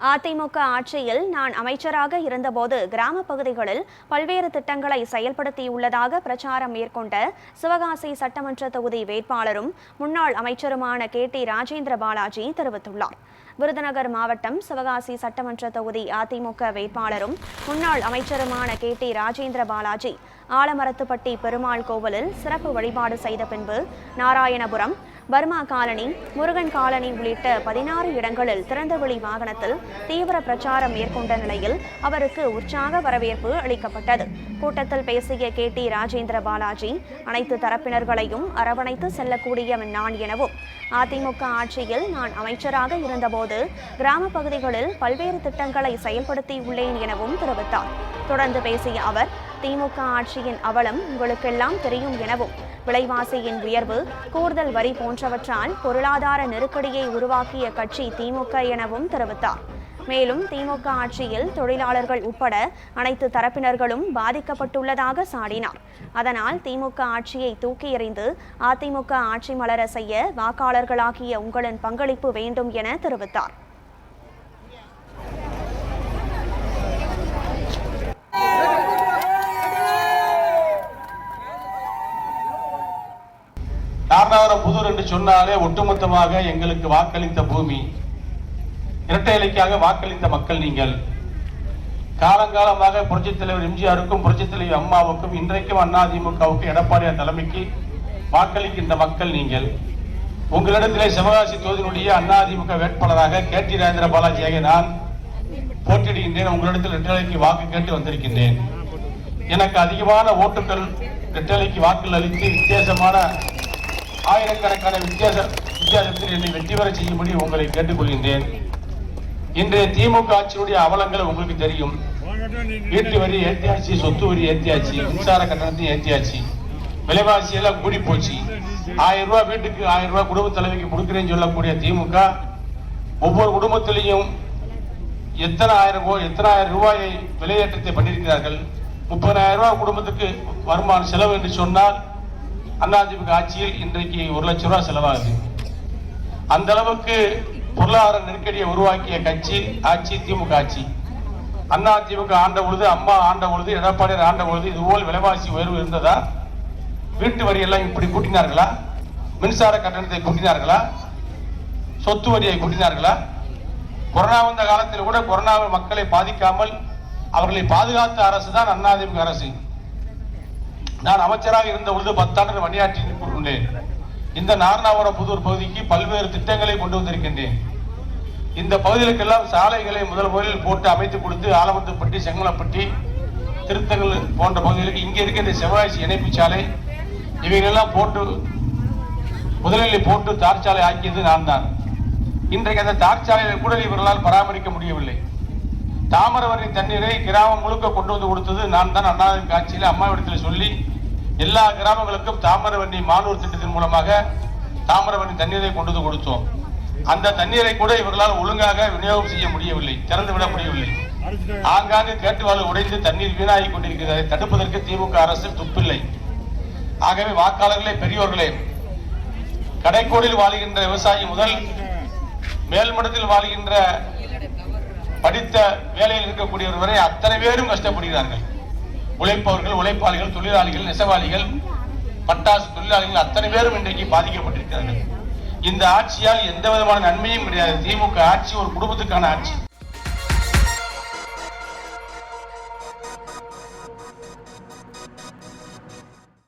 அதிமுக ஆட்சியில் நான் அமைச்சராக இருந்தபோது கிராம பகுதிகளில் பல்வேறு திட்டங்களை செயல்படுத்தியுள்ளதாக பிரச்சாரம் மேற்கொண்ட சிவகாசி சட்டமன்ற தொகுதி வேட்பாளரும் முன்னாள் அமைச்சருமான KT ராஜேந்திர பாலாஜி தெரிவித்துள்ளார். விருதுநகர் மாவட்டம் சிவகாசி சட்டமன்ற தொகுதி அதிமுக வேட்பாளரும் முன்னாள் அமைச்சருமான KT ராஜேந்திர பாலாஜி ஆலமரத்துப்பட்டி பெருமாள் கோவிலில் சிறப்பு வழிபாடு செய்த பின்பு Narayanapuram, Burma colony, Murugan colony உள்ளிட்ட 16 இடங்களில் திறந்தவெளி வாகனத்தில் தீவிர பிரச்சாரம் மேற்கொண்ட நிலையில் அவருக்கு உற்சாக வரவேற்பு அளிக்கப்பட்டது. கூட்டத்தில் பேசிய KT ராஜேந்திர பாலாஜி, அனைத்து தரப்பினர்களையும் அரவணைத்து செல்லக்கூடியவன் நான் எனவும், அதிமுக ஆட்சியில் நான் அமைச்சராக இருந்தபோது கிராம பகுதிகளில் பல்வேறு திட்டங்களை செயல்படுத்தியுள்ளேன் எனவும் தெரிவித்தார். தொடர்ந்து பேசிய அவர், திமுக ஆட்சியின் அவலம் உங்களுக்கெல்லாம் தெரியும் எனவும், விலைவாசியின் உயர்வு, கூடுதல் வரி போன்றவற்றால் பொருளாதார நெருக்கடியை உருவாக்கிய கட்சி திமுக எனவும் தெரிவித்தார். மேலும் திமுக ஆட்சியில் தொழிலாளர்கள் உட்பட அனைத்து தரப்பினர்களும் பாதிக்கப்பட்டுள்ளதாக சாடினார். அதனால் திமுக ஆட்சியை தூக்கி எறிந்து அதிமுக ஆட்சி மலர செய்ய வாக்காளர்களாகிய உங்களின் பங்களிப்பு வேண்டும் என தெரிவித்தார். நார்நாகரம் புதூர் என்று சொன்னாலே ஒட்டுமொத்தமாக எங்களுக்கு வாக்களித்த பூமி, இரட்டை இலைக்காக வாக்களித்த மக்கள் நீங்கள். காலங்காலமாக புரட்சித் தலைவர் எம்ஜிஆருக்கும் புரட்சித் தலைவர் அம்மாவுக்கும் இன்றைக்கும் அதிமுகவுக்கு எடப்பாடியார் தலைமைக்கு வாக்களிக்கின்ற மக்கள் நீங்கள். உங்களிடத்திலே சிவகாசி தொகுதியினுடைய அதிமுக வேட்பாளராக KT ராஜேந்திர பாலாஜியாக நான் போட்டியிடுகின்றேன். உங்களிடத்தில் இரட்டைக்கு வாக்கு கேட்டு வந்திருக்கின்றேன். எனக்கு அதிகமான ஓட்டுகள் இரட்டைக்கு வாக்குகள் அளித்து வித்தியாசமான ஆயிரக்கணக்கான வித்தியாசத்தில் என்னை வெற்றி பெற செய்யும்படி உங்களை கேட்டுக்கொள்கின்றேன். இன்றைய திமுக ஆட்சியுடைய அவலங்கள் உங்களுக்கு தெரியும். வீட்டு வரி ஏற்றியாச்சு, சொத்து வரி ஏற்றியாச்சு, மின்சார கட்டணத்தையும் ஏற்றியாச்சு, விலைவாசி எல்லாம் கூடி போச்சு. 1000 ரூபாய் வீட்டுக்கு 1000 ரூபாய் குடும்ப தலைவிக்கு கொடுக்கிறேன்னு சொல்லக்கூடிய திமுக ஒவ்வொரு குடும்பத்திலையும் எத்தனை ஆயிரம் ரூபாயை விலையேற்றத்தை பண்ணியிருக்கிறார்கள். 30,000 ரூபாய் குடும்பத்துக்கு வருமான செலவு என்று சொன்னால் அதிமுக ஆட்சியில் இன்றைக்கு 1 லட்சம் ரூபாய் செலவாகுது. அந்த அளவுக்கு பொருளாதார நெருக்கடியை உருவாக்கிய கட்சி ஆட்சி திமுக ஆட்சி. அதிமுக ஆண்ட பொழுது, அம்மா ஆண்ட பொழுது, எடப்பாடியார் ஆண்ட பொழுது இதுபோல் விலைவாசி உயர்வு இருந்ததா? வீட்டு வரி எல்லாம் இப்படி கூட்டினார்களா? மின்சார கட்டணத்தை கூட்டினார்களா? சொத்து வரியை கூட்டினார்களா? கொரோனா வந்த காலத்தில் கூட கொரோனா மக்களை பாதிக்காமல் அவர்களை பாதுகாத்த அரசு தான் அதிமுக அரசு. நான் அமைச்சராக இருந்த பொழுது 10 ஆண்டுகள் பணியாற்றி உள்ளேன். இந்த நார்நாகரம் புதூர் பகுதிக்கு பல்வேறு திட்டங்களை கொண்டு வந்திருக்கின்றேன். இந்த பகுதிகளுக்கெல்லாம் சாலைகளை முதலில் போட்டு அமைத்து கொடுத்து ஆலமரத்துப்பட்டி, செங்கலப்பட்டி, திருத்தங்கள் போன்ற பகுதிகளுக்கு இங்கே இருக்கின்ற சிவகாசி இணைப்பு சாலை இவைகளெல்லாம் போட்டு முதலில் போட்டு தார் சாலை ஆக்கியது நான் தான். இன்றைக்கு அந்த தார் சாலையை கூட இவர்களால் பராமரிக்க முடியவில்லை. தாமிரபரணி தண்ணீரை கிராமம் முழுக்க கொண்டு வந்து கொடுத்தது நான் தான். அதிமுக ஆட்சியில் அம்மாவிடத்தில் சொல்லி எல்லா கிராமங்களுக்கும் தாமிரபரணி மானூர் திட்டத்தின் மூலமாக தாமிரபரணி தண்ணீரை கொண்டு வந்து கொடுத்தோம். அந்த தண்ணீரை கூட இவர்களால் ஒழுங்காக விநியோகம் செய்ய முடியவில்லை, திறந்து விட முடியவில்லை. ஆங்காங்கு கேட்டுவாழ் உடைந்து தண்ணீர் வீணாகி கொண்டிருக்கிறதை தடுப்பதற்கு திமுக அரசு துப்பில்லை. ஆகவே வாக்காளர்களே, பெரியோர்களே, கடைக்கோடியில் வாழ்கின்ற விவசாயி முதல் மேல்மட்டத்தில் வாழ்கின்ற படித்த வேலையில் இருக்கக்கூடியவர் வரை அத்தனை பேரும் கஷ்டப்படுகிறார்கள். உழைப்பவர்கள், உழைப்பாளிகள், தொழிலாளிகள், நெசவாளிகள், பட்டாசு தொழிலாளிகள் அத்தனை பேரும் இன்றைக்கு பாதிக்கப்பட்டிருக்கிறார்கள். இந்த ஆட்சியால் எந்த விதமான நன்மையும் கிடையாது. திமுக ஆட்சி ஒரு குடும்பத்துக்கான ஆட்சி.